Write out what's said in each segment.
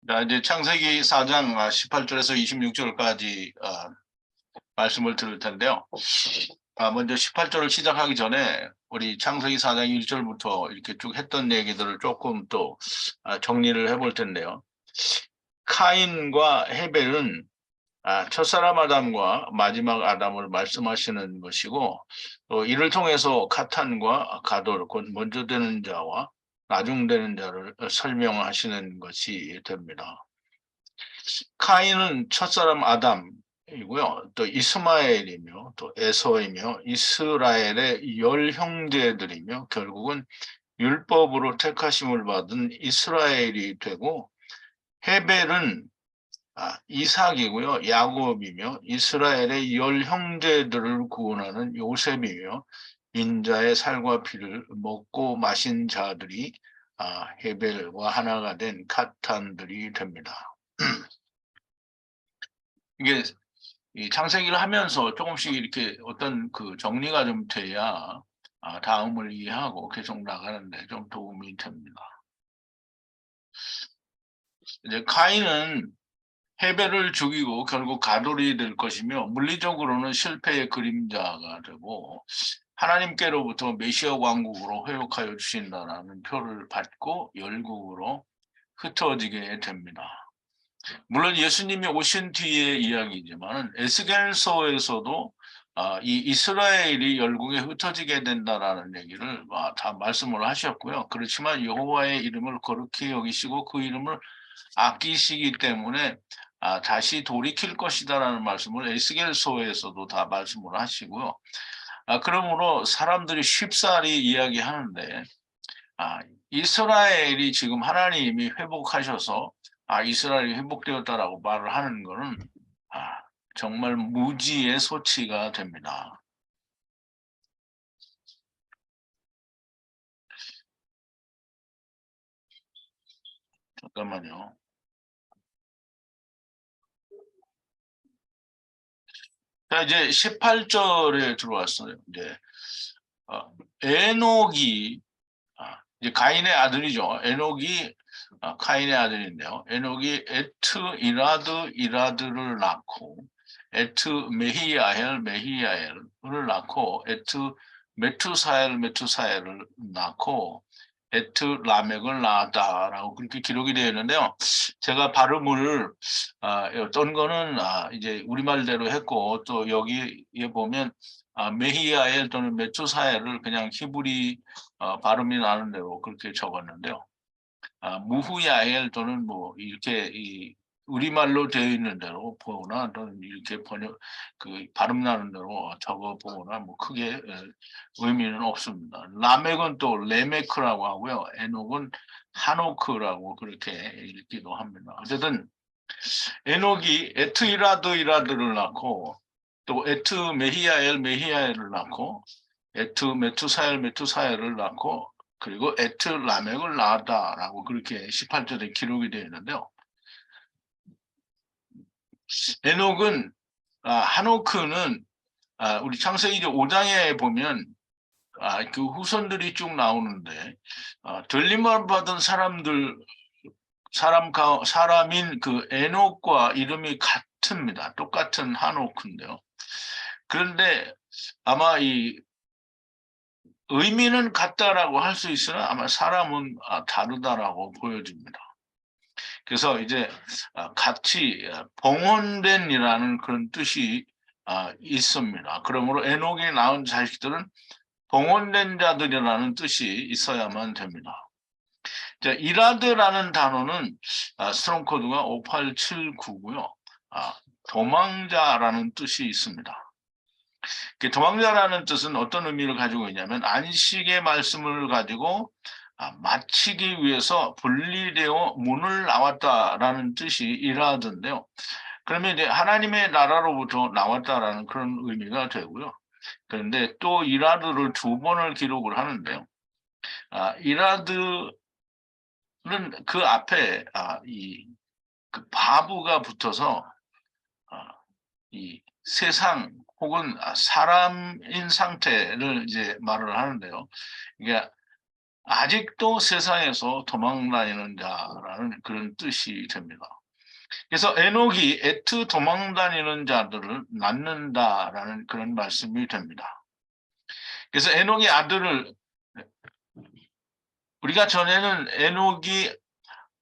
자, 이제 창세기 4장 18절에서 26절까지 말씀을 들을 텐데요. 먼저 18절을 시작하기 전에 우리 창세기 4장 1절부터 이렇게 쭉 했던 얘기들을 조금 또 정리를 해볼 텐데요. 카인과 헤벨은 첫사람 아담과 마지막 아담을 말씀하시는 것이고, 또 이를 통해서 카탄과 가돌, 곧 먼저 되는 자와 나중 되는 자를 설명하시는 것이 됩니다. 카인은 첫사람 아담이고요. 또 이스마엘이며 또 에서이며 이스라엘의 열 형제들이며 결국은 율법으로 택하심을 받은 이스라엘이 되고, 헤벨은 이삭이고요. 야곱이며 이스라엘의 열 형제들을 구원하는 요셉이며 인자의 살과 피를 먹고 마신 자들이 헤벨과 하나가 된 카탄들이 됩니다. 이게 이 창세기를 하면서 조금씩 이렇게 어떤 그 정리가 좀 돼야 다음을 이해하고 계속 나가는데 좀 도움이 됩니다. 이제 카인은 헤벨을 죽이고 결국 가돌이 될 것이며, 물리적으로는 실패의 그림자가 되고 하나님께로부터 메시아 왕국으로 회복하여 주신다라는 표를 받고 열국으로 흩어지게 됩니다. 물론 예수님이 오신 뒤의 이야기지만 에스겔서에서도 이 이스라엘이 열국에 흩어지게 된다라는 얘기를 다 말씀을 하셨고요. 그렇지만 여호와의 이름을 거룩히 여기시고 그 이름을 아끼시기 때문에 다시 돌이킬 것이다라는 말씀을 에스겔서에서도 다 말씀을 하시고요. 그러므로 사람들이 쉽사리 이야기하는데, 이스라엘이 지금 하나님이 회복하셔서 이스라엘이 회복되었다라고 말을 하는 것은 정말 무지의 소치가 됩니다. 잠깐만요. 자, 이제 18절에 들어왔어요. 이제 에녹이 이제 가인의 아들이죠. 에녹이 카인의 아들인데요. 에녹이 에트 이라드를 낳고, 에트 메히야엘을 낳고, 에트 메투사엘을 낳고, 에트 라멕을 낳았다라고 그렇게 기록이 되어 있는데요. 제가 발음을 어떤 거는 이제 우리말대로 했고, 또 여기에 보면 메히야엘 또는 메투사엘을 그냥 히브리 발음이 나는 대로 그렇게 적었는데요. 무후야엘 또는 뭐 이렇게 우리말로 되어 있는 대로 보거나 또는 이렇게 발음 나는 대로 적어 보거나 뭐 크게 의미는 없습니다. 라멕은 또 레메크라고 하고요. 에녹은 하노크라고 그렇게 읽기도 합니다. 어쨌든 에녹이 에트이라드를 낳고, 또 에트 메히야엘을 낳고, 에트 메투사엘을 낳고, 그리고 에트 라멕을 낳았다라고 그렇게 18절에 기록이 되어 있는데요. 에녹은 하노크는 우리 창세기 5장에 보면 그 후손들이 쭉 나오는데, 들림을 받은 사람인 그 에녹과 이름이 같습니다. 똑같은 하노크인데요. 그런데 아마 이 의미는 같다라고 할 수 있으나 아마 사람은 다르다라고 보여집니다. 그래서 이제 같이 봉헌된이라는 그런 뜻이 있습니다. 그러므로 에녹이 낳은 자식들은 봉헌된 자들이라는 뜻이 있어야만 됩니다. 자, 이라드라는 단어는 스트롱 코드가 5879고요. 도망자라는 뜻이 있습니다. 도망자라는 뜻은 어떤 의미를 가지고 있냐면, 안식의 말씀을 가지고 마치기 위해서 분리되어 문을 나왔다라는 뜻이 이라드인데요. 그러면 이제 하나님의 나라로부터 나왔다라는 그런 의미가 되고요. 그런데 또 이라드를 두 번을 기록을 하는데요. 이라드는 그 앞에 그 바부가 붙어서 이 세상 혹은 사람인 상태를 이제 말을 하는데요. 이게 아직도 세상에서 도망다니는 자라는 그런 뜻이 됩니다. 그래서 에녹이 애트 도망다니는 자들을 낳는다라는 그런 말씀이 됩니다. 그래서 에녹의 아들을 우리가 전에는 에녹이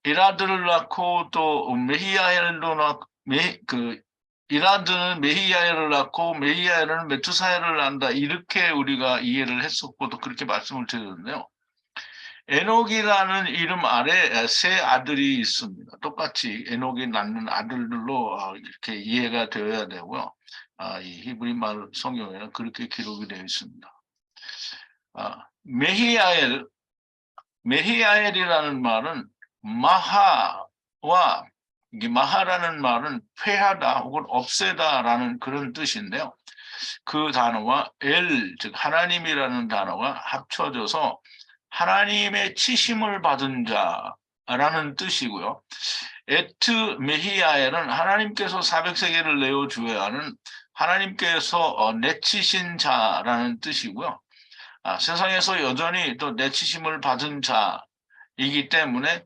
이라드를 낳고 또 메히야엘도 낳고 이라드는 메히야엘을 낳고 메히야엘은 메투사엘을 낳는다 이렇게 우리가 이해를 했었고 또 그렇게 말씀을 드렸는데요. 에녹이라는 이름 아래 세 아들이 있습니다. 똑같이 에녹이 낳는 아들들로 이렇게 이해가 되어야 되고요. 이 히브리 말 성경에는 그렇게 기록이 되어 있습니다. 메히야엘이라는 말은 마하와 마하라는 말은 폐하다 혹은 없애다라는 그런 뜻인데요. 그 단어와 즉 하나님이라는 단어가 합쳐져서 하나님의 치심을 받은 자라는 뜻이고요. 에트 메히야엘은 하나님께서 400세겔을 내어주어야 하는 하나님께서 내치신 자라는 뜻이고요. 세상에서 여전히 또 내치심을 받은 자이기 때문에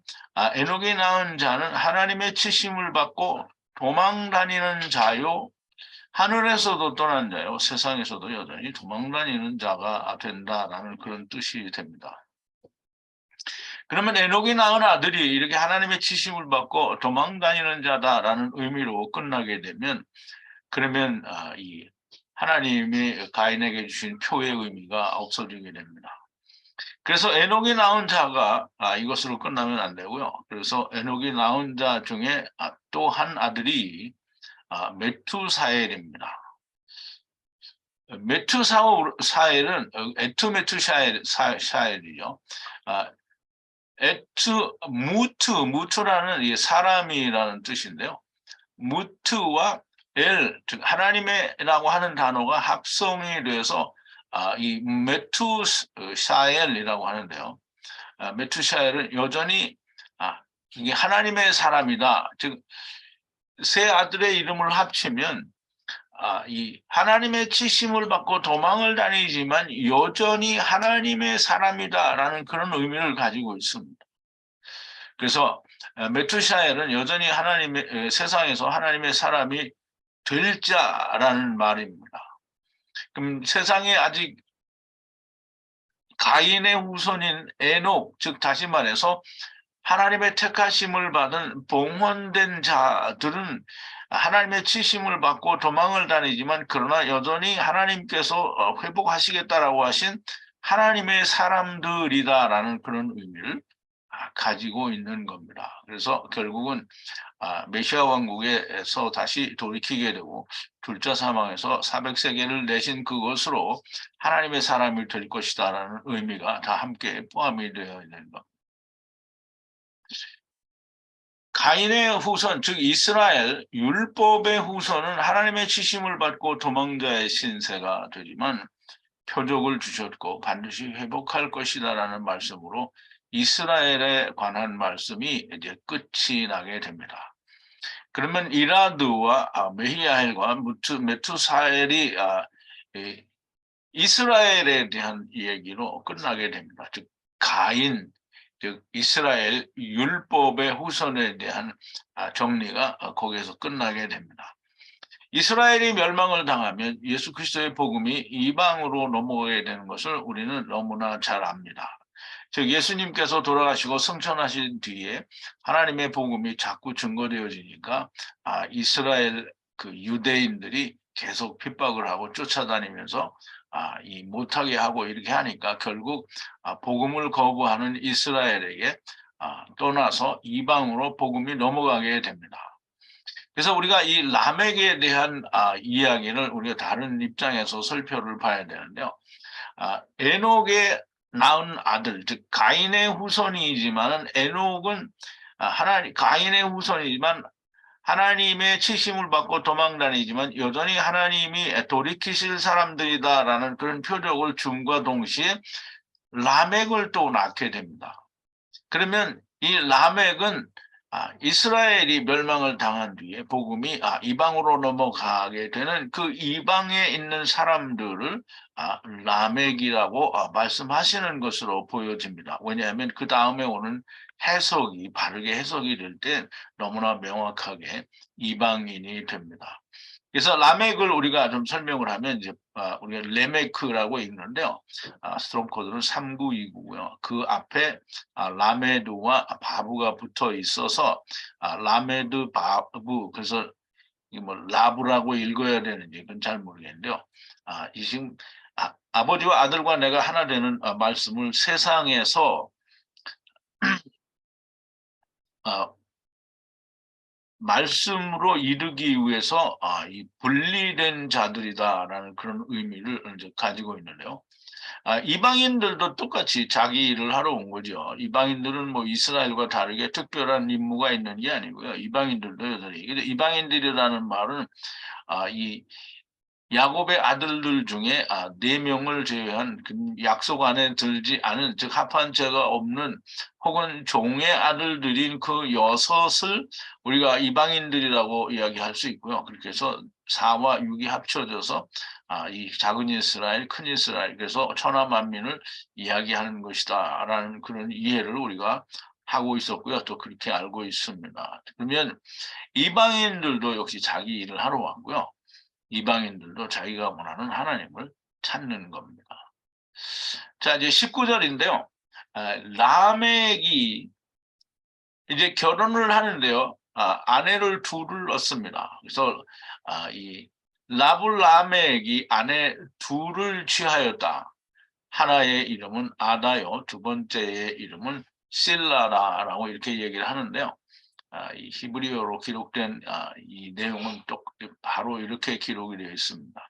에녹이 낳은 자는 하나님의 치심을 받고 도망다니는 자요. 하늘에서도 떠난 자요. 세상에서도 여전히 도망다니는 자가 된다라는 그런 뜻이 됩니다. 그러면 에녹이 낳은 아들이 이렇게 하나님의 치심을 받고 도망다니는 자다라는 의미로 끝나게 되면 그러면 이 하나님이 가인에게 주신 표의 의미가 없어지게 됩니다. 그래서 에녹이 낳은 자가 이것으로 끝나면 안 되고요. 그래서 에녹이 낳은 자 중에 또 한 아들이 메투사엘입니다. 메투사엘은 에투메투샤엘이죠. 무트라는 사람이라는 뜻인데요. 무트와 즉 하나님이라고 하는 단어가 합성이 돼서 이 메투샤엘이라고 하는데요. 메투샤엘은 여전히 이게 하나님의 사람이다. 즉 세 아들의 이름을 합치면 이 하나님의 치심을 받고 도망을 다니지만 여전히 하나님의 사람이다라는 그런 의미를 가지고 있습니다. 그래서 메투샤엘은 여전히 세상에서 하나님의 사람이 될 자라는 말입니다. 그럼 세상에 아직 가인의 후손인 에녹, 즉 다시 말해서 하나님의 택하심을 받은 봉헌된 자들은 하나님의 치심을 받고 도망을 다니지만 그러나 여전히 하나님께서 회복하시겠다라고 하신 하나님의 사람들이다라는 그런 의미를 가지고 있는 겁니다. 그래서 결국은 메시아 왕국에서 다시 돌이키게 되고 둘째 사망에서 400세겔을 내신 그것으로 하나님의 사람이 될 것이다라는 의미가 다 함께 포함이 되어 있는 겁니다. 가인의 후손, 즉 이스라엘 율법의 후손은 하나님의 치심을 받고 도망자의 신세가 되지만 표적을 주셨고 반드시 회복할 것이다라는 말씀으로 이스라엘에 관한 말씀이 이제 끝이 나게 됩니다. 그러면 이라드와 메히야엘과 메투사엘이 이스라엘에 대한 얘기로 끝나게 됩니다. 즉 가인, 즉 이스라엘 율법의 후손에 대한 정리가 거기에서 끝나게 됩니다. 이스라엘이 멸망을 당하면 예수 그리스도의 복음이 이방으로 넘어가게 되는 것을 우리는 너무나 잘 압니다. 즉 예수님께서 돌아가시고 승천하신 뒤에 하나님의 복음이 자꾸 증거되어지니까 이스라엘 그 유대인들이 계속 핍박을 하고 쫓아다니면서 이 못하게 하고 이렇게 하니까 결국 복음을 거부하는 이스라엘에게 떠나서 이방으로 복음이 넘어가게 됩니다. 그래서 우리가 이 라멕에 대한 이야기를 우리가 다른 입장에서 설표를 봐야 되는데요. 에녹의 낳은 아들, 즉 가인의 후손이지만 에녹은 가인의 후손이지만 하나님의 치심을 받고 도망다니지만 여전히 하나님이 돌이키실 사람들이다라는 그런 표적을 줌과 동시에 라멕을 또 낳게 됩니다. 그러면 이 라멕은 이스라엘이 멸망을 당한 뒤에 복음이 이방으로 넘어가게 되는 그 이방에 있는 사람들을 라멕이라고 말씀하시는 것으로 보여집니다. 왜냐하면 그 다음에 오는 해석이 바르게 해석이 될 때 너무나 명확하게 이방인이 됩니다. 그래서 라멕을 우리가 좀 설명을 하면 이제 우리가 레메크라고 읽는데요. 스트롱 코드는 3929고요. 그 앞에 라메드와 바브가 붙어 있어서 라메드 바브, 그래서 뭐 라브라고 읽어야 되는지 그건 잘 모르겠는데요. 이 지금 아버지와 아들과 내가 하나 되는 말씀을 세상에서 말씀으로 이르기 위해서 이 분리된 자들이다라는 그런 의미를 이제 가지고 있는데요. 이방인들도 똑같이 자기 일을 하러 온 거죠. 이방인들은 뭐 이스라엘과 다르게 특별한 임무가 있는 게 아니고요. 이방인들도 여전히. 근데 이방인들이라는 말은 이 야곱의 아들들 중에 4명을 제외한 그 약속 안에 들지 않은, 즉 합한 죄가 없는 혹은 종의 아들들인 그 6을 우리가 이방인들이라고 이야기할 수 있고요. 그렇게 해서 4와 6이 합쳐져서 이 작은 이스라엘, 큰 이스라엘, 그래서 천하 만민을 이야기하는 것이다라는 그런 이해를 우리가 하고 있었고요. 또 그렇게 알고 있습니다. 그러면 이방인들도 역시 자기 일을 하러 왔고요. 이방인들도 자기가 원하는 하나님을 찾는 겁니다. 자, 이제 19절인데요. 라멕이 이제 결혼을 하는데요. 아내를 둘을 얻습니다. 그래서 이 라불라멕이 아내 둘을 취하였다. 하나의 이름은 아다요, 두 번째의 이름은 실라라라고 이렇게 얘기를 하는데요. 이 히브리어로 기록된 이 내용은 또 바로 이렇게 기록이 되어 있습니다.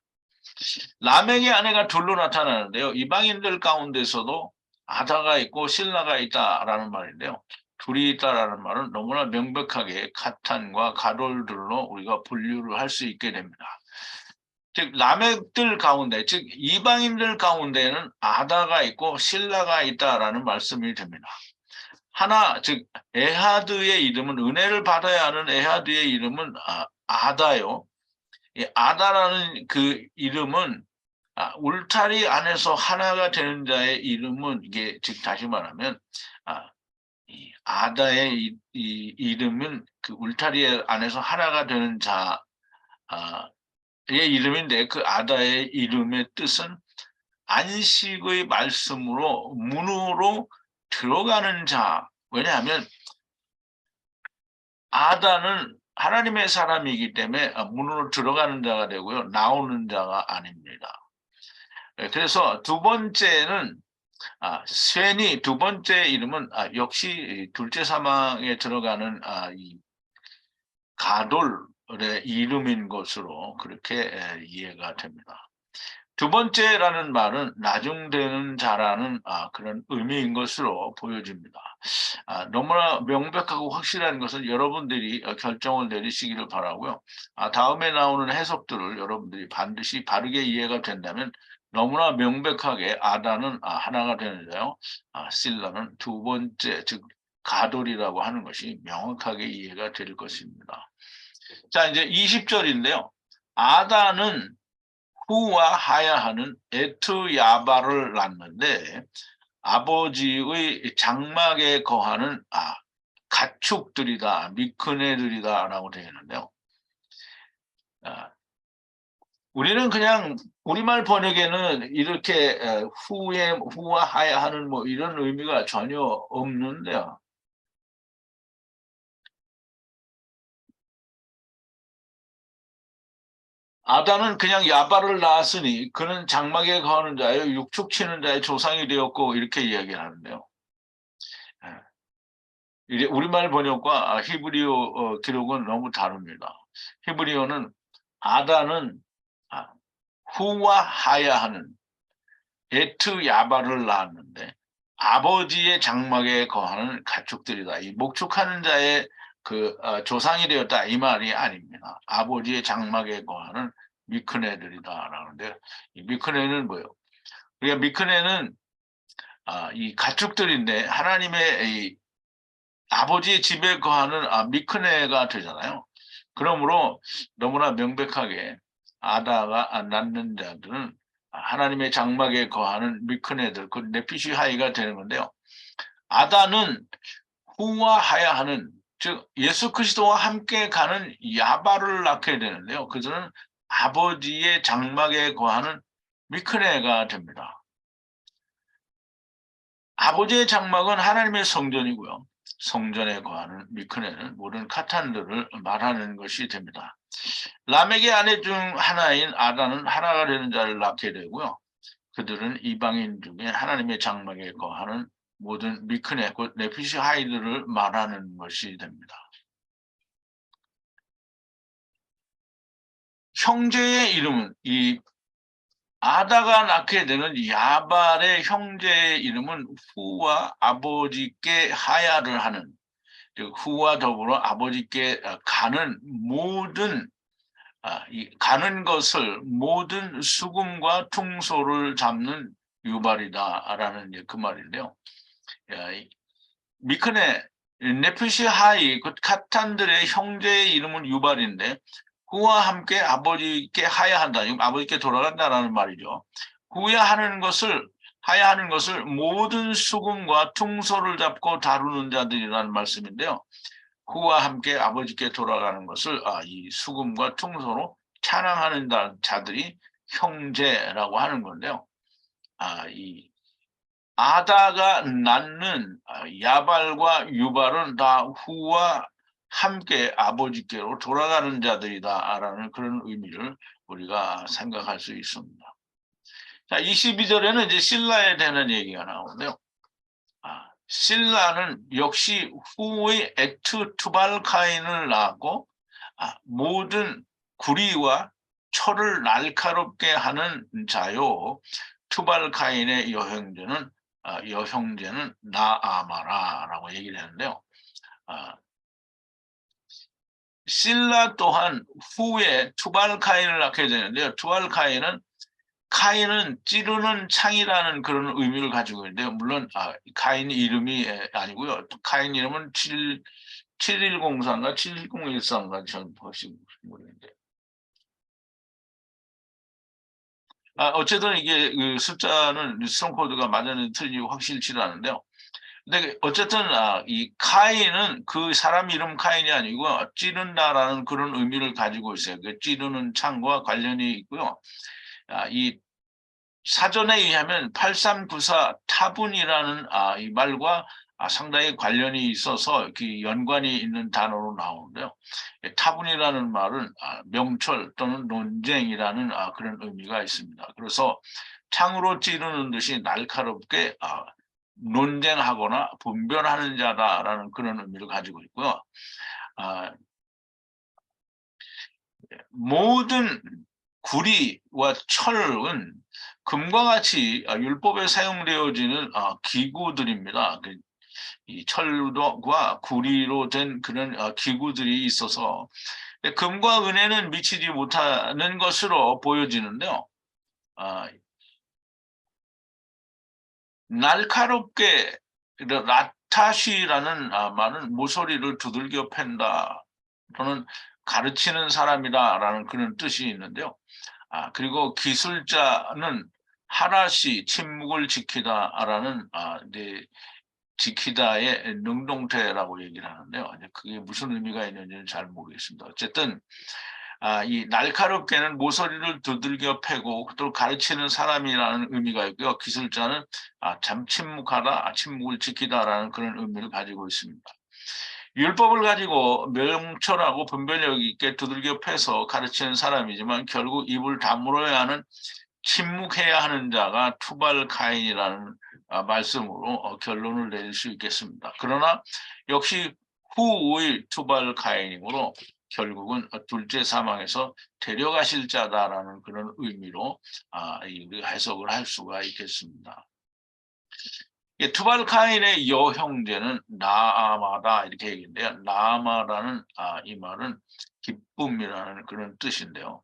라멕의 아내가 둘로 나타나는데요. 이방인들 가운데서도 아다가 있고 실라가 있다라는 말인데요. 둘이 있다라는 말은 너무나 명백하게 카탄과 가돌들로 우리가 분류를 할 수 있게 됩니다. 즉 라멕들 가운데, 즉 이방인들 가운데는 아다가 있고 실라가 있다라는 말씀이 됩니다. 하나, 즉 에하드의 이름은, 은혜를 받아야 하는 에하드의 이름은 아다요. 아다라는 그 이름은 울타리 안에서 하나가 되는 자의 이름은, 이게 즉 다시 말하면 이 아다의 이 이름은 그 울타리 안에서 하나가 되는 자의 이름인데, 그 아다의 이름의 뜻은 안식의 말씀으로 문으로 들어가는 자. 왜냐하면 아다는 하나님의 사람이기 때문에 문으로 들어가는 자가 되고요. 나오는 자가 아닙니다. 그래서 두 번째는 쇠니, 두 번째 이름은 역시 둘째 사망에 들어가는 이 가돌의 이름인 것으로 그렇게 이해가 됩니다. 두 번째라는 말은 나중되는 자라는 그런 의미인 것으로 보여집니다. 너무나 명백하고 확실한 것은 여러분들이 결정을 내리시기를 바라고요. 다음에 나오는 해석들을 여러분들이 반드시 바르게 이해가 된다면 너무나 명백하게 아다는 하나가 되는데요. 실라는 두 번째, 즉 가돌이라고 하는 것이 명확하게 이해가 될 것입니다. 자, 이제 20절인데요. 아다는 후와 하야하는 에트야바를 낳는데 아버지의 장막에 거하는 가축들이다, 미크네들이다라고 되어 있는데요. 우리는 그냥 우리말 번역에는 이렇게 후와 하야하는 뭐 이런 의미가 전혀 없는데요. 아담은 그냥 야발을 낳았으니 그는 장막에 거하는 자요 육축치는 자의 조상이 되었고 이렇게 이야기하는데요. 이제 우리말 번역과 히브리어 기록은 너무 다릅니다. 히브리어는 아다는 후와 하야하는 에트 야발을 낳았는데 아버지의 장막에 거하는 가축들이다. 이 목축하는 자의 그 조상이 되었다 이 말이 아닙니다. 아버지의 장막에 거하는 미크네들이다라는데 이 미크네는 뭐예요? 우리가 미크네는 이 가축들인데 하나님의 아버지의 집에 거하는 미크네가 되잖아요. 그러므로 너무나 명백하게 아다가 낳는 자들은 하나님의 장막에 거하는 미크네들, 그 네피시하이가 되는 건데요. 아다는 후와 하야하는, 즉 예수 그리스도와 함께 가는 야발을 낳게 되는데요. 그들은 아버지의 장막에 거하는 미크네가 됩니다. 아버지의 장막은 하나님의 성전이고요. 성전에 거하는 미크네는 모든 카탄들을 말하는 것이 됩니다. 라멕의 아내 중 하나인 아다는 하나가 되는 자를 낳게 되고요. 그들은 이방인 중에 하나님의 장막에 거하는 모든 미크네, 곧 네피시 하이드를 말하는 것이 됩니다. 형제의 이름은, 이 아다가 낳게 되는 야발의 형제의 이름은 후와 아버지께 하야를 하는, 즉 후와 더불어 아버지께 가는 모든, 가는 것을 모든 수금과 퉁소를 잡는 유발이다라는 그 말인데요. 미크네, 네프시 하이, 그 카탄들의 형제의 이름은 유발인데 그와 함께 아버지께 하야한다. 지금 아버지께 돌아간다라는 말이죠. 하야하는 것을 모든 수금과 퉁소를 잡고 다루는 자들이라는 말씀인데요. 그와 함께 아버지께 돌아가는 것을 이 수금과 퉁소로 찬양하는 자들이 형제라고 하는 건데요. 이 아다가 낳는 야발과 유발은 다 후와 함께 아버지께로 돌아가는 자들이다라는 그런 의미를 우리가 생각할 수 있습니다. 자, 22절에는 이제 실라에 대한 얘기가 나오는데요. 실라는 역시 후의 에트 투발카인을 낳았고 모든 구리와 철을 날카롭게 하는 자요. 투발카인의 여형제는 나아마라라고 얘기를 했는데요. 실라 또한 후에 투발카인을 낳게 되는데요. 카인은 찌르는 창이라는 그런 의미를 가지고 있는데요. 물론 카인 이름이 아니고요. 카인 이름은 7104인가 7013인가 전 혹시 모르겠는데. 어쨌든 이게 그 숫자는 스톤 코드가 맞았는지 틀린지 확실치는 않은데요. 근데 어쨌든 이 카인은 그 사람 이름 카인이 아니고 찌른다라는 그런 의미를 가지고 있어요. 그 찌르는 창과 관련이 있고요. 이 사전에 의하면 8394 타분이라는 이 말과 상당히 관련이 있어서 그 연관이 있는 단어로 나오는데요. 타분이라는 말은 명철 또는 논쟁이라는 그런 의미가 있습니다. 그래서 창으로 찌르는 듯이 날카롭게 논쟁하거나 분별하는 자다라는 그런 의미를 가지고 있고요. 모든 구리와 철은 금과 같이 율법에 사용되어지는 기구들입니다. 이 철과 구리로 된 그런 기구들이 있어서 금과 은혜는 미치지 못하는 것으로 보여지는데요. 날카롭게 라타시라는 말은 모서리를 두들겨 팬다 또는 가르치는 사람이다라는 그런 뜻이 있는데요. 그리고 기술자는 하나시 침묵을 지키다라는 지키다의 능동태라고 얘기를 하는데요. 그게 무슨 의미가 있는지는 잘 모르겠습니다. 어쨌든 이 날카롭게는 모서리를 두들겨 패고 또 가르치는 사람이라는 의미가 있고요. 기술자는 참 침묵하다, 침묵을 지키다라는 그런 의미를 가지고 있습니다. 율법을 가지고 명철하고 분별력 있게 두들겨 패서 가르치는 사람이지만 결국 입을 다물어야 하는 침묵해야 하는 자가 투발 카인이라는 말씀으로 결론을 내릴 수 있겠습니다. 그러나 역시 후의 투발 카인이므로 결국은 둘째 사망에서 데려가실 자다라는 그런 의미로 해석을 할 수가 있겠습니다. 투발 카인의 여형제는 나아마다 이렇게 얘기인데요. 나아마라는 이 말은 기쁨이라는 그런 뜻인데요.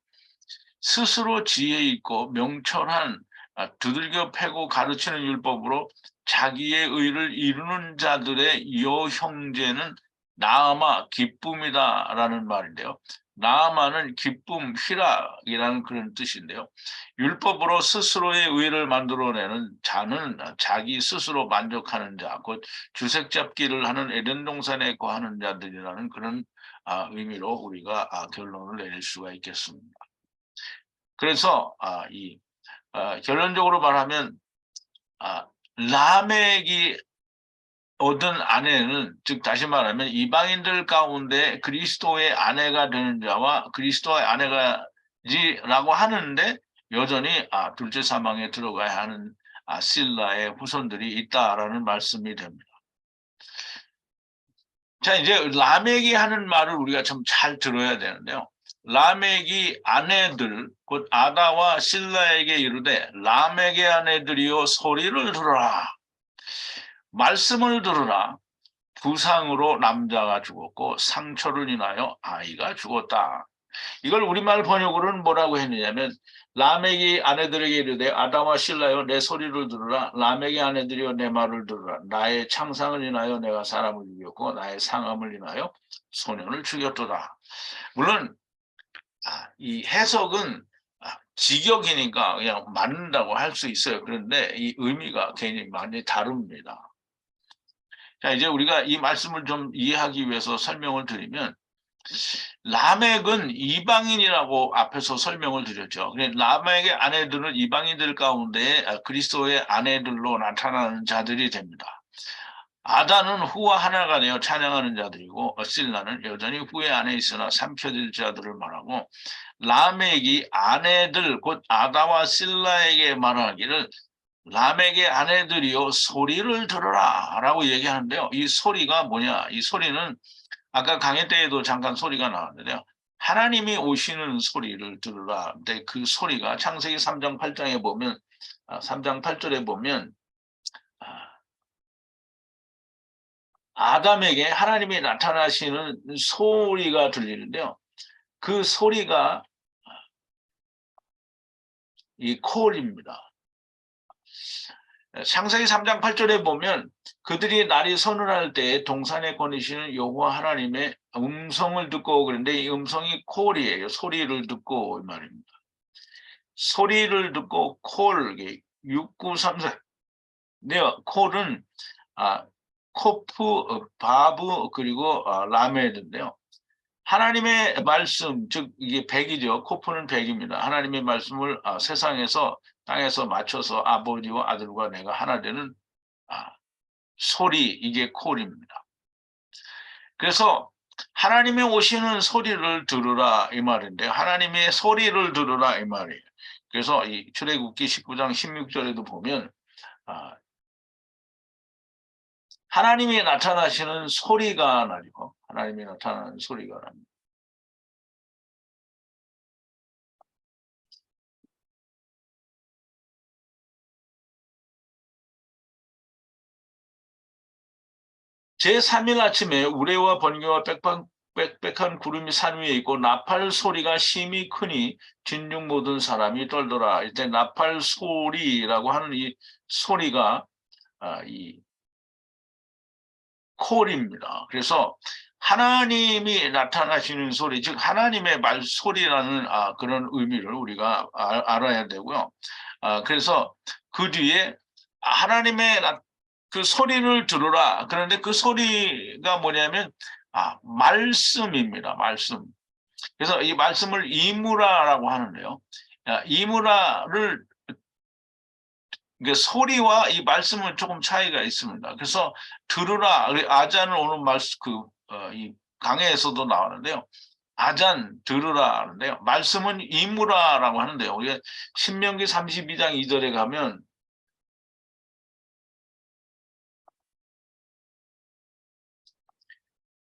스스로 지혜 있고 명철한 두들겨 패고 가르치는 율법으로 자기의 의를 이루는 자들의 여 형제는 나아마 기쁨이다라는 말인데요. 나아마는 기쁨, 희락이라는 그런 뜻인데요. 율법으로 스스로의 의를 만들어내는 자는 자기 스스로 만족하는 자, 곧 주색 잡기를 하는 에덴 동산에 거하는 자들이라는 그런 의미로 우리가 결론을 내릴 수가 있겠습니다. 그래서 결론적으로 말하면 라멕이 얻은 아내는, 즉 다시 말하면 이방인들 가운데 그리스도의 아내가 되는 자와 그리스도의 아내가지라고 하는데 여전히 둘째 사망에 들어가야 하는 실라의 후손들이 있다라는 말씀이 됩니다. 자, 이제 라멕이 하는 말을 우리가 좀 잘 들어야 되는데요. 라멕이 아내들 곧 아다와 실라에게 이르되 라멕의 아내들이여 소리를 들어라. 말씀을 들으라. 부상으로 남자가 죽었고 상처를 인하여 아이가 죽었다. 이걸 우리말 번역으로는 뭐라고 했느냐면 라멕이 아내들에게 이르되 아다와 실라여 내 소리를 들으라. 라멕의 아내들이여 내 말을 들으라. 나의 창상을 인하여 내가 사람을 죽였고 나의 상함을 인하여 소년을 죽였도다. 물론 이 해석은 직역이니까 그냥 맞는다고 할 수 있어요. 그런데 이 의미가 굉장히 많이 다릅니다. 자, 이제 우리가 이 말씀을 좀 이해하기 위해서 설명을 드리면 라멕은 이방인이라고 앞에서 설명을 드렸죠. 라멕의 아내들은 이방인들 가운데 그리스도의 아내들로 나타나는 자들이 됩니다. 아다는 후와 하나가 되어 찬양하는 자들이고 실라는 여전히 후의 안에 있으나 삼켜질 자들을 말하고 라멕이 아내들 곧 아다와 실라에게 말하기를 라멕의 아내들이요 소리를 들어라 라고 얘기하는데요. 이 소리가 뭐냐? 이 소리는 아까 강의 때에도 잠깐 소리가 나왔는데요. 하나님이 오시는 소리를 들으라. 근데 그 소리가 창세기 3장 8장에 보면 3장 8절에 보면 아담에게 하나님이 나타나시는 소리가 들리는데요. 그 소리가 이 콜입니다. 창세기 3장 8절에 보면 그들이 날이 서늘할 때 동산에 거니시는 여호와 하나님의 음성을 듣고 그런데 이 음성이 콜이에요. 소리를 듣고 이 말입니다. 소리를 듣고 콜 6934 네, 콜은 코프, 바브 그리고 라메드인데요. 하나님의 말씀, 즉 이게 백이죠. 코프는 백입니다. 하나님의 말씀을 세상에서 땅에서 맞춰서 아버지와 아들과 내가 하나 되는 소리, 이게 콜입니다. 그래서 하나님의 오시는 소리를 들으라 이 말인데 하나님의 소리를 들으라 이 말이에요. 그래서 이 출애굽기 19장 16절에도 보면 하나님이 나타나시는 소리가 나리고 하나님이 나타나는 소리가 납니다. 제3일 아침에 우레와 번개와 빽빽한 구름이 산 위에 있고 나팔 소리가 심히 크니 진중 모든 사람이 떨더라. 이때 나팔 소리라고 하는 이 소리가 이 콜입니다. 그래서 하나님이 나타나시는 소리, 즉 하나님의 말소리라는 그런 의미를 우리가 알아야 되고요. 그래서 그 뒤에 하나님의 그 소리를 들으라. 그런데 그 소리가 뭐냐면 말씀입니다. 말씀. 그래서 이 말씀을 이무라라고 하는데요. 이무라를 소리와 이 말씀은 조금 차이가 있습니다. 그래서 들으라, 아잔을 오늘 말씀 이 강해에서도 나오는데요. 아잔 들으라 하는데요. 말씀은 이무라라고 하는데요. 우리가 신명기 32장 2절에 가면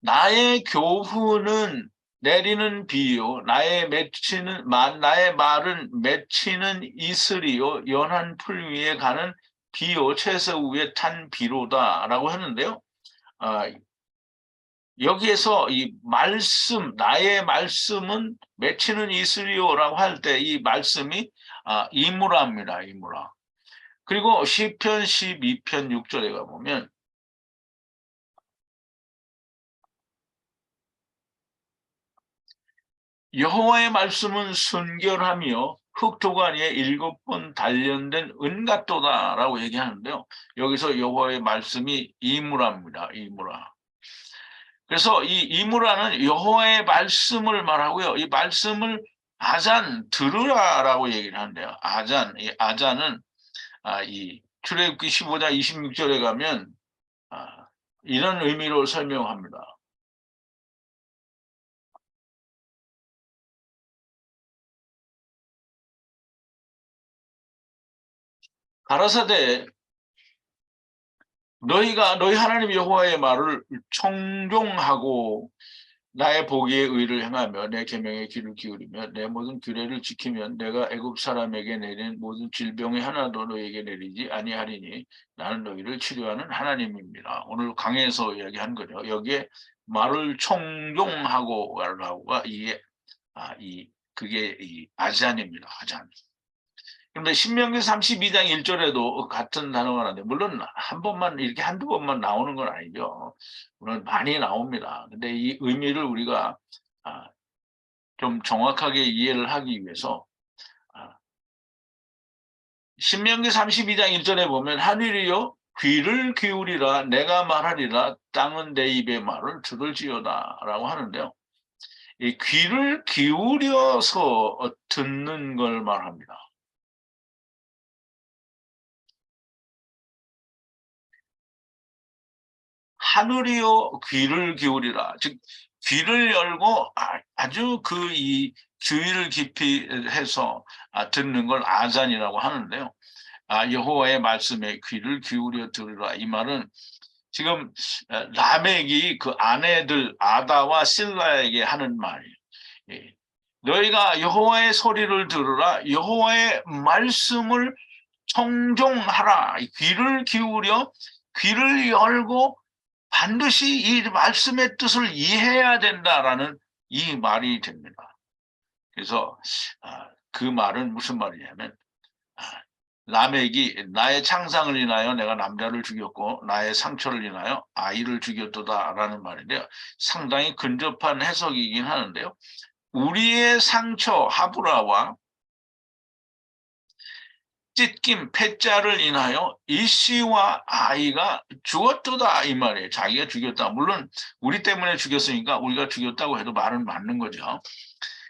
나의 교훈은 내리는 비요 나의 말은 맺히는 이슬이요 연한 풀 위에 가는 비요 채소 위에 탄 비로다라고 하는데요. 여기에서 이 말씀 나의 말씀은 맺히는 이슬이요라고 할 때 이 말씀이 이무라입니다. 이무라. 그리고 시편 12편 6절에 가보면 여호와의 말씀은 순결하며 흑토가니에 7번 단련된 은 같도다라고 얘기하는데요. 여기서 여호와의 말씀이 이무라입니다. 이무라. 그래서 이 이무라는 여호와의 말씀을 말하고요. 이 말씀을 아잔 들으라라고 얘기를 하는데요. 아잔, 이 아잔은 이 출애굽기 15장 26절에 가면 이런 의미로 설명합니다. 가라사대 너희가 너희 하나님 여호와의 말을 청종하고 나의 보기에 의를 행하며 내 계명에 귀를 기울이며 내 모든 규례를 지키면 내가 애굽 사람에게 내린 모든 질병의 하나도 너에게 내리지 아니하리니 나는 너희를 치료하는 하나님입니다. 오늘 강해에서 이야기한 거죠. 여기에 말을 청종하고라고가 이게 그게 이 아잔입니다. 아잔. 그런데 신명기 32장 1절에도 같은 단어가 나는데 물론 한 번만 이렇게 한두 번만 나오는 건 아니죠. 물론 많이 나옵니다. 근데 이 의미를 우리가 아, 좀 정확하게 이해를 하기 위해서 아, 신명기 32장 1절에 보면 하늘이여 귀를 기울이라 내가 말하리라 땅은 내 입의 말을 들을지어다라고 하는데요. 이 귀를 기울여서 듣는 걸 말합니다. 하늘이요 귀를 기울이라. 즉 귀를 열고 아주 그 이 주의를 깊이 해서 듣는 걸 아잔이라고 하는데요. 여호와의 말씀에 귀를 기울여 들으라. 이 말은 지금 라멕이 그 아내들 아다와 실라에게 하는 말이에요. 예. 너희가 여호와의 소리를 들으라. 여호와의 말씀을 청종하라. 귀를 기울여 귀를 열고 반드시 이 말씀의 뜻을 이해해야 된다라는 이 말이 됩니다. 그래서 그 말은 무슨 말이냐면 라멕이 나의 창상을 인하여 내가 남자를 죽였고 나의 상처를 인하여 아이를 죽였도다라는 말인데요. 상당히 근접한 해석이긴 하는데요. 우리의 상처 하브라와 찢김 패자를 인하여 이씨와 아이가 죽었도다 이 말이에요. 자기가 죽였다. 물론 우리 때문에 죽였으니까 우리가 죽였다고 해도 말은 맞는 거죠.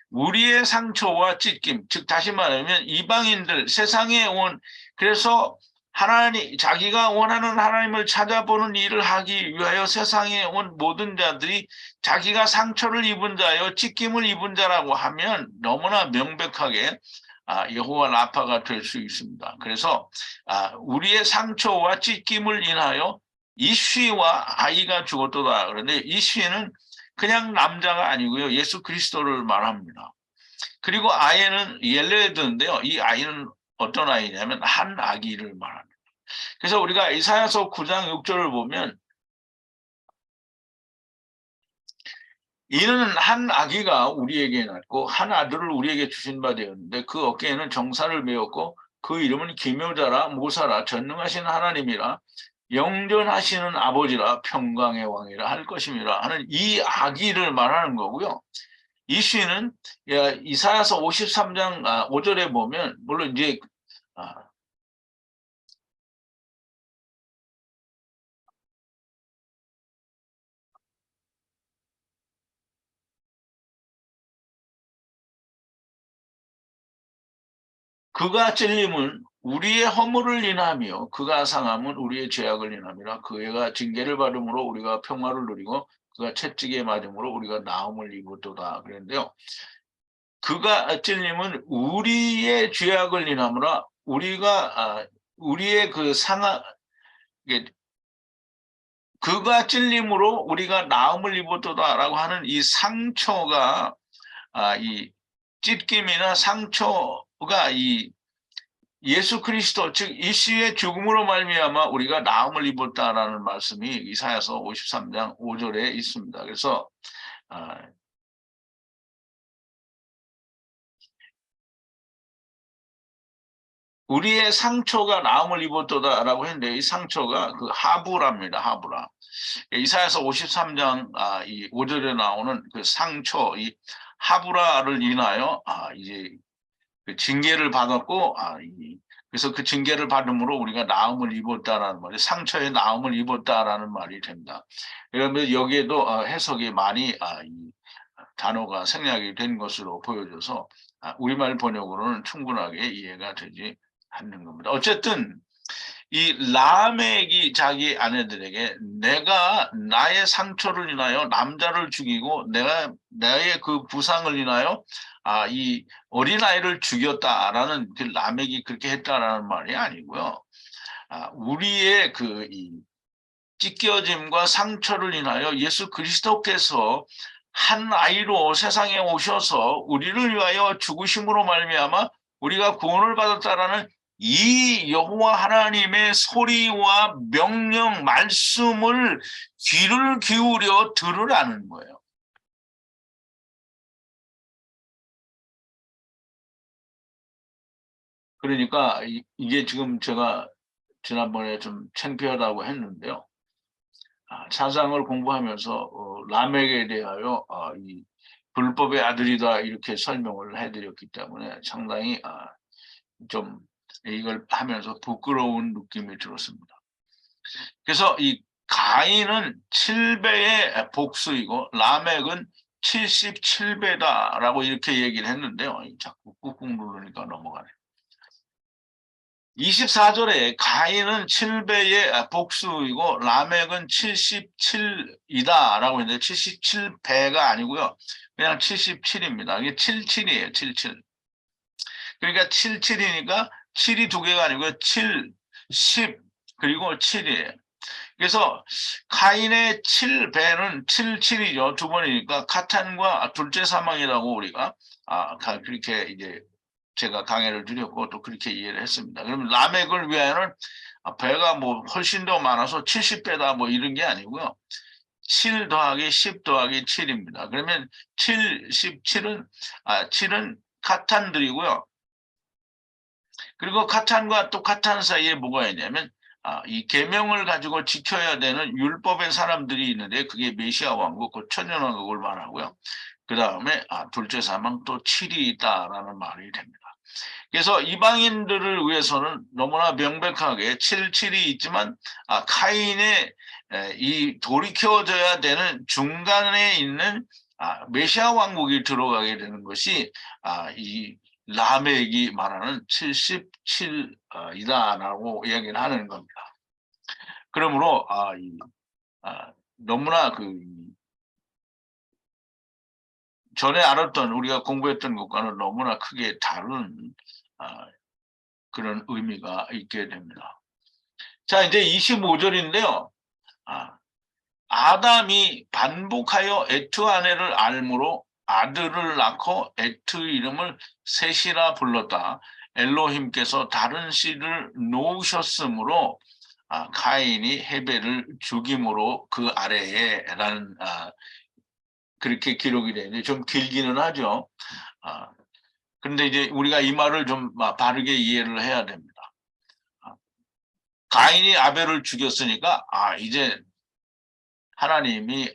우리의 상처와 찢김, 즉 다시 말하면 이방인들 세상에 온 그래서 하나님 자기가 원하는 하나님을 찾아보는 일을 하기 위하여 세상에 온 모든 자들이 자기가 상처를 입은 자여 찢김을 입은 자라고 하면 너무나 명백하게 여호와 라파가 될 수 있습니다. 그래서 우리의 상처와 찢김을 인하여 이쉬와 아이가 죽었도다. 그런데 이쉬는 그냥 남자가 아니고요. 예수 그리스도를 말합니다. 그리고 아이는 옐레드인데요. 이 아이는 어떤 아이냐면 한 아기를 말합니다. 그래서 우리가 이사야서 9장 6절을 보면 이는 한 아기가 우리에게 낳고 한 아들을 우리에게 주신 바 되었는데 그 어깨에는 정사를 메었고 그 이름은 기묘자라 모사라 전능하신 하나님이라 영전하시는 아버지라 평강의 왕이라 할 것임이라 하는 이 아기를 말하는 거고요. 이 시는 이사야서 53장 5절에 보면 물론 이제 그가 찔림은 우리의 허물을 인하며 그가 상함은 우리의 죄악을 인함이라 그가 징계를 받음으로 우리가 평화를 누리고 그가 채찍에 맞음으로 우리가 나음을 입었도다 그랬는데요. 그가 찔림은 우리의 죄악을 인하므라 우리가 우리의 그 상하 그가 찔림으로 우리가 나음을 입었도다라고 하는 이 상처가 이 찢김이나 상처가 이 예수 그리스도 즉 이시의 죽음으로 말미암아 우리가 나음을 입었다라는 말씀이 이사야서 53장 5절에 있습니다. 그래서 우리의 상처가 나음을 입었도다라고 했는데 이 상처가 그 하부랍니다. 하부라. 이사야서 53장 이 5절에 나오는 그 상처, 이 하부라를 인하여 이제 그 징계를 받았고 그래서 그 징계를 받음으로 우리가 나음을 입었다라는 말이 상처에 나음을 입었다라는 말이 됩니다. 그러면 여기에도 해석이 많이 이 단어가 생략이 된 것으로 보여져서 우리말 번역으로는 충분하게 이해가 되지 않는 겁니다. 어쨌든 이 라멕이 자기 아내들에게 내가 나의 상처를 인하여 남자를 죽이고 내가 나의 그 부상을 인하여 이 어린아이를 죽였다라는 그 라멕이 그렇게 했다라는 말이 아니고요. 우리의 그 이 찢겨짐과 상처를 인하여 예수 그리스도께서 한 아이로 세상에 오셔서 우리를 위하여 죽으심으로 말미암아 우리가 구원을 받았다라는 이 여호와 하나님의 소리와 명령 말씀을 귀를 기울여 들으라는 거예요. 그러니까 이게 지금 제가 지난번에 좀 창피하다고 했는데요. 사상을 공부하면서 라멕에 대하여 이 불법의 아들이다 이렇게 설명을 해드렸기 때문에 상당히 좀 이걸 하면서 부끄러운 느낌이 들었습니다. 그래서 이 가인은 7배의 복수이고 라멕은 77배다라고 이렇게 얘기를 했는데요. 자꾸 꾹꾹 누르니까 넘어가네. 24절에 가인은 7배의 복수이고 라멕은 77이다라고 했는데 77배가 아니고요. 그냥 77입니다. 이게 77이에요. 77. 그러니까 77이니까 7이 두 개가 아니고요. 7, 10 그리고 7이에요. 그래서 가인의 7배는 77이죠. 두 번이니까 카탄과 둘째 사망이라고 우리가 그렇게 이제 제가 강의를 드렸고 또 그렇게 이해를 했습니다. 그러면 라멕을 위하여는 배가 뭐 훨씬 더 많아서 70배다 뭐 이런 게 아니고요. 7 더하기 10 더하기 7입니다. 그러면 77은 7은 카탄들이고요. 그리고 카탄과 또 카탄 사이에 뭐가 있냐면 이 계명을 가지고 지켜야 되는 율법의 사람들이 있는데 그게 메시아 왕국, 그 천년왕국을 말하고요. 그 다음에 둘째 사망 또 7이 있다라는 말이 됩니다. 그래서 이방인들을 위해서는 너무나 명백하게 77이 있지만 카인의 이 돌이켜져야 되는 중간에 있는 메시아 왕국이 들어가게 되는 것이 이 라멕이 말하는 77이다라고 이야기를 하는 겁니다. 그러므로 너무나 그 전에 알았던 우리가 공부했던 것과는 너무나 크게 다른 그런 의미가 있게 됩니다. 자, 이제 25절인데요. 아담이 반복하여 에트 아내를 알므로 아들을 낳고 에트 이름을 셋이라 불렀다. 엘로힘께서 다른 씨를 놓으셨으므로 카인이 헤벨을 죽임으로 그 아래에라는 그렇게 기록이 되는데 좀 길기는 하죠. 그런데 이제 우리가 이 말을 좀 바르게 이해를 해야 됩니다. 가인이 아벨을 죽였으니까 이제 하나님이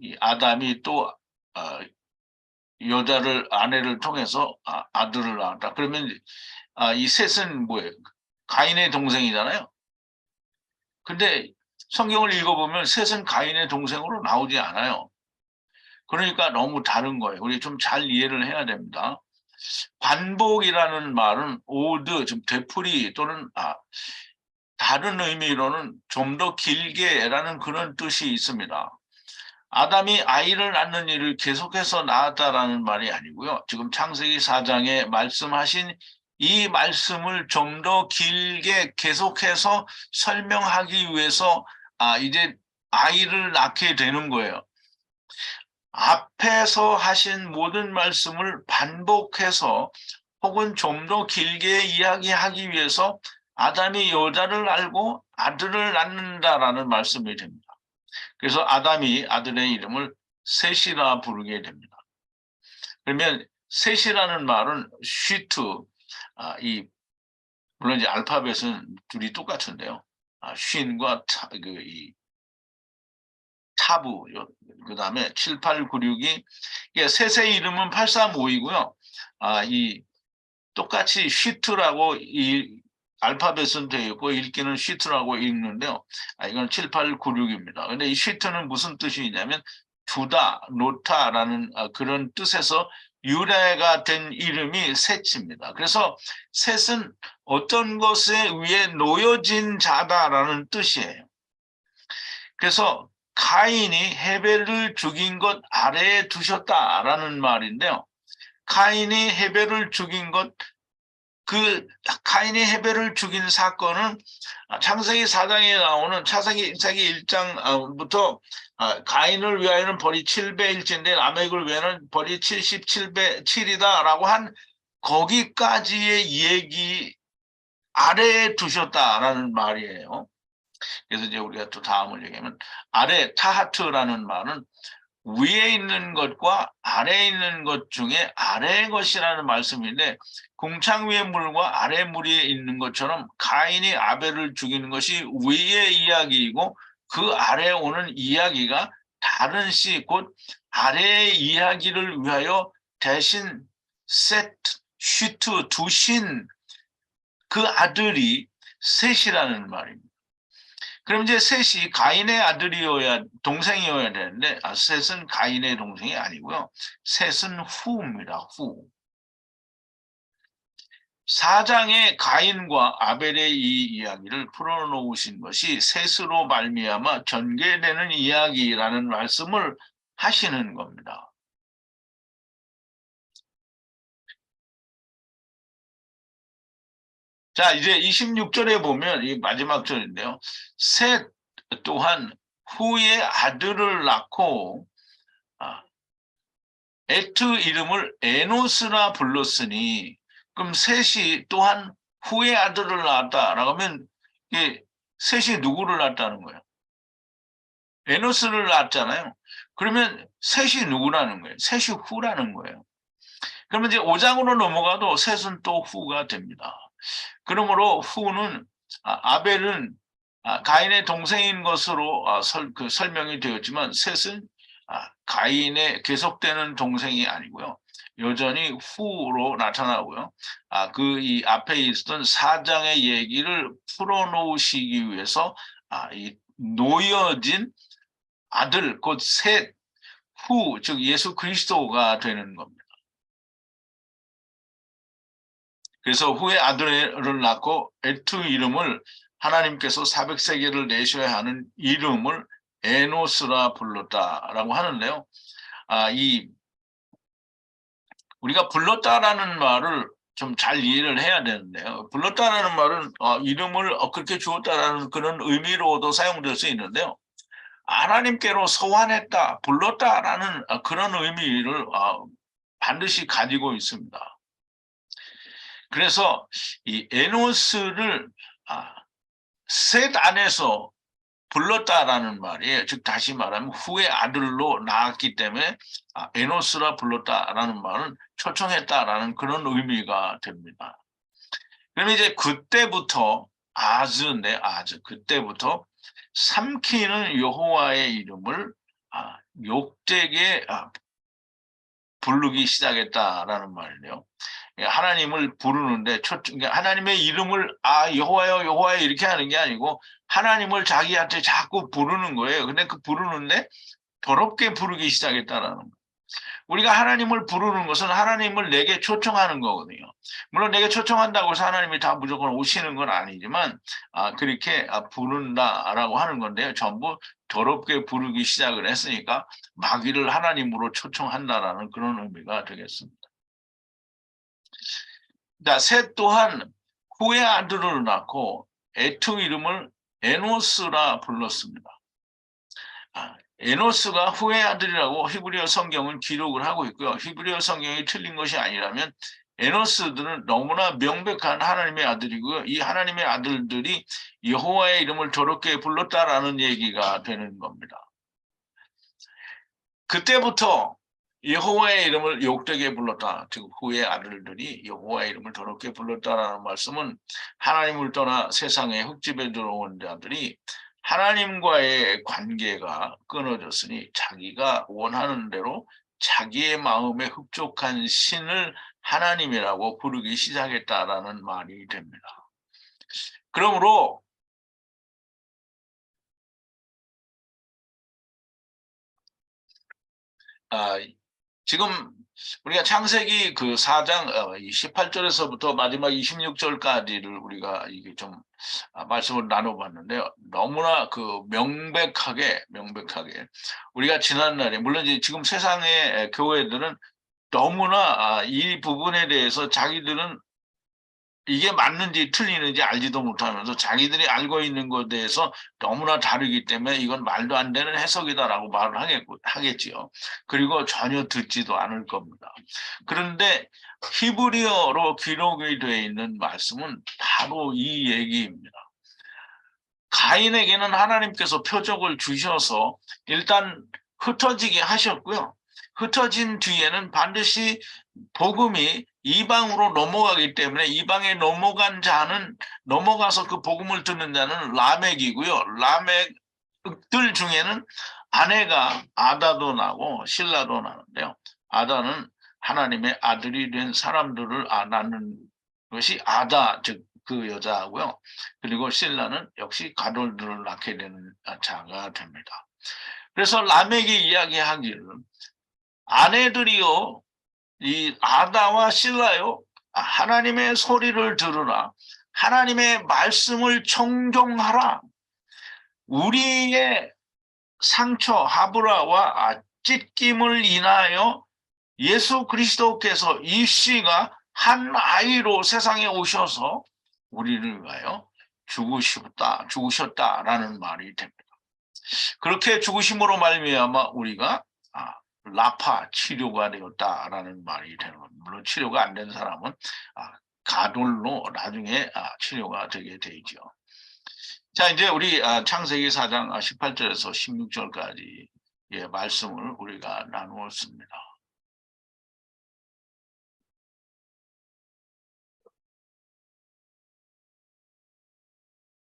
이 아담이 또 여자를 아내를 통해서 아들을 낳았다. 그러면 이 셋은 뭐예요? 가인의 동생이잖아요. 근데 성경을 읽어보면 셋은 가인의 동생으로 나오지 않아요. 그러니까 너무 다른 거예요. 우리 좀 잘 이해를 해야 됩니다. 반복이라는 말은 오드, 좀 되풀이 또는 다른 의미로는 좀 더 길게라는 그런 뜻이 있습니다. 아담이 아이를 낳는 일을 계속해서 낳았다라는 말이 아니고요. 지금 창세기 4장에 말씀하신 이 말씀을 좀 더 길게 계속해서 설명하기 위해서 이제 아이를 낳게 되는 거예요. 앞에서 하신 모든 말씀을 반복해서 혹은 좀 더 길게 이야기하기 위해서 아담이 여자를 알고 아들을 낳는다라는 말씀이 됩니다. 그래서 아담이 아들의 이름을 셋이라 부르게 됩니다. 그러면 셋이라는 말은 슈트, 이 물론 이제 알파벳은 둘이 똑같은데요. 쉰과 이 타부, 그 다음에 7, 8, 9, 6이, 이게 셋의 이름은 835이고요. 이 똑같이 쉬트라고 이 알파벳은 되어 있고 읽기는 쉬트라고 읽는데요. 이건 7, 8, 9, 6입니다. 근데 이 쉬트는 무슨 뜻이 있냐면 두다, 놓다라는 그런 뜻에서 유래가 된 이름이 셋입니다. 그래서 셋은 어떤 것에 의해 놓여진 자다라는 뜻이에요. 그래서 가인이 헤벨을 죽인 것 아래에 두셨다라는 말인데요. 가인이 헤벨을 죽인 것, 가인이 헤벨을 죽인 사건은 창세기 4장에 나오는 창세기 1장부터 가인을 위하여는 벌이 7배일진데 라멕을 위하여는 벌이 77배 7이다라고 한 거기까지의 얘기 아래에 두셨다라는 말이에요. 그래서 이제 우리가 또 다음을 얘기하면 아래 타하트라는 말은 위에 있는 것과 아래에 있는 것 중에 아래의 것이라는 말씀인데 궁창 위의 물과 아래 물 위에 있는 것처럼 가인이 아벨을 죽이는 것이 위의 이야기이고 그 아래에 오는 이야기가 다른 시 곧 아래의 이야기를 위하여 대신 셋, 슈트, 두신 그 아들이 셋이라는 말입니다. 그럼 이제 셋이 가인의 동생이어야 되는데, 셋은 가인의 동생이 아니고요. 셋은 후입니다. 후. 4장의 가인과 아벨의 이 이야기를 풀어놓으신 것이 셋으로 말미암아 전개되는 이야기라는 말씀을 하시는 겁니다. 자, 이제 26절에 보면 이 마지막 절인데요. 셋 또한 후의 아들을 낳고 에트 이름을 에노스라 불렀으니 그럼 셋이 또한 후의 아들을 낳았다라고 하면 이게 셋이 누구를 낳았다는 거예요? 에노스를 낳았잖아요. 그러면 셋이 누구라는 거예요? 셋이 후라는 거예요. 그러면 이제 5장으로 넘어가도 셋은 또 후가 됩니다. 그러므로 후는 아벨은 가인의 동생인 것으로 설명이 되었지만 셋은 가인의 계속되는 동생이 아니고요. 여전히 후로 나타나고요. 이 앞에 있었던 4장의 얘기를 풀어놓으시기 위해서 이 놓여진 아들 곧 셋 후, 즉 예수 그리스도가 되는 겁니다. 그래서 후에 아들을 낳고 에트 이름을 하나님께서 400세계를 내셔야 하는 이름을 에노스라 불렀다라고 하는데요. 우리가 불렀다라는 말을 좀 잘 이해를 해야 되는데요. 불렀다라는 말은 이름을 그렇게 주었다라는 그런 의미로도 사용될 수 있는데요. 하나님께로 소환했다, 불렀다라는 그런 의미를 반드시 가지고 있습니다. 그래서 이 에노스를 셋 안에서 불렀다라는 말이에요. 즉 다시 말하면 후의 아들로 낳았기 때문에 에노스라 불렀다라는 말은 초청했다라는 그런 의미가 됩니다. 그럼 이제 그때부터 그때부터 삼키는 여호와의 이름을 욕되게 부르기 시작했다라는 말이에요. 하나님을 부르는데 하나님의 이름을 여호와여 여호와여 이렇게 하는 게 아니고 하나님을 자기한테 자꾸 부르는 거예요. 근데 그 부르는데 더럽게 부르기 시작했다라는 거예요. 우리가 하나님을 부르는 것은 하나님을 내게 초청하는 거거든요. 물론 내게 초청한다고 해서 하나님이 다 무조건 오시는 건 아니지만 그렇게 부른다라고 하는 건데요. 전부 더럽게 부르기 시작을 했으니까 마귀를 하나님으로 초청한다라는 그런 의미가 되겠습니다. 자, 셋 또한 후의 아들을 낳고 에트 이름을 에노스라 불렀습니다. 에노스가 후의 아들이라고 히브리어 성경은 기록을 하고 있고요. 히브리어 성경이 틀린 것이 아니라면 에노스들은 너무나 명백한 하나님의 아들이고요. 이 하나님의 아들들이 여호와의 이름을 더럽게 불렀다라는 얘기가 되는 겁니다. 그때부터 여호와의 이름을 욕되게 불렀다. 즉 후의 아들들이 여호와의 이름을 더럽게 불렀다라는 말씀은 하나님을 떠나 세상에 흙집에 들어온 자들이 하나님과의 관계가 끊어졌으니 자기가 원하는 대로 자기의 마음에 흡족한 신을 하나님이라고 부르기 시작했다라는 말이 됩니다. 그러므로 지금 우리가 창세기 그 4장 18절에서부터 마지막 26절까지를 우리가 이게 좀 말씀을 나눠봤는데요. 너무나 그 명백하게 우리가 지난날에 물론 이제 지금 세상의 교회들은 너무나 이 부분에 대해서 자기들은 이게 맞는지 틀리는지 알지도 못하면서 자기들이 알고 있는 것에 대해서 너무나 다르기 때문에 이건 말도 안 되는 해석이다라고 말을 하겠지요. 그리고 전혀 듣지도 않을 겁니다. 그런데 히브리어로 기록이 되어 있는 말씀은 바로 이 얘기입니다. 가인에게는 하나님께서 표적을 주셔서 일단 흩어지게 하셨고요. 흩어진 뒤에는 반드시 복음이 이방으로 넘어가기 때문에 이방에 넘어가서 그 복음을 듣는 자는 라멕이고요. 라멕들 중에는 아내가 아다도 나고 실라도 나는데요. 아다는 하나님의 아들이 된 사람들을 낳는 것이 아다, 즉 그 여자하고요. 그리고 실라는 역시 가돌들을 낳게 되는 자가 됩니다. 그래서 라멕이 이야기하기를 아내들이요, 이 아다와 실라요, 하나님의 소리를 들으라. 하나님의 말씀을 청종하라. 우리의 상처 하브라와 찢김을 인하여 예수 그리스도께서 이 씨가 한 아이로 세상에 오셔서 우리를 위하여 죽으셨다라는 말이 됩니다. 그렇게 죽으심으로 말미암아 우리가 라파 치료가 되었다라는 말이 되는 겁니다. 물론 치료가 안 된 사람은 가돌로 나중에 치료가 되게 되죠. 자, 이제 우리 창세기 4장 18절에서 16절까지 말씀을 우리가 나누었습니다.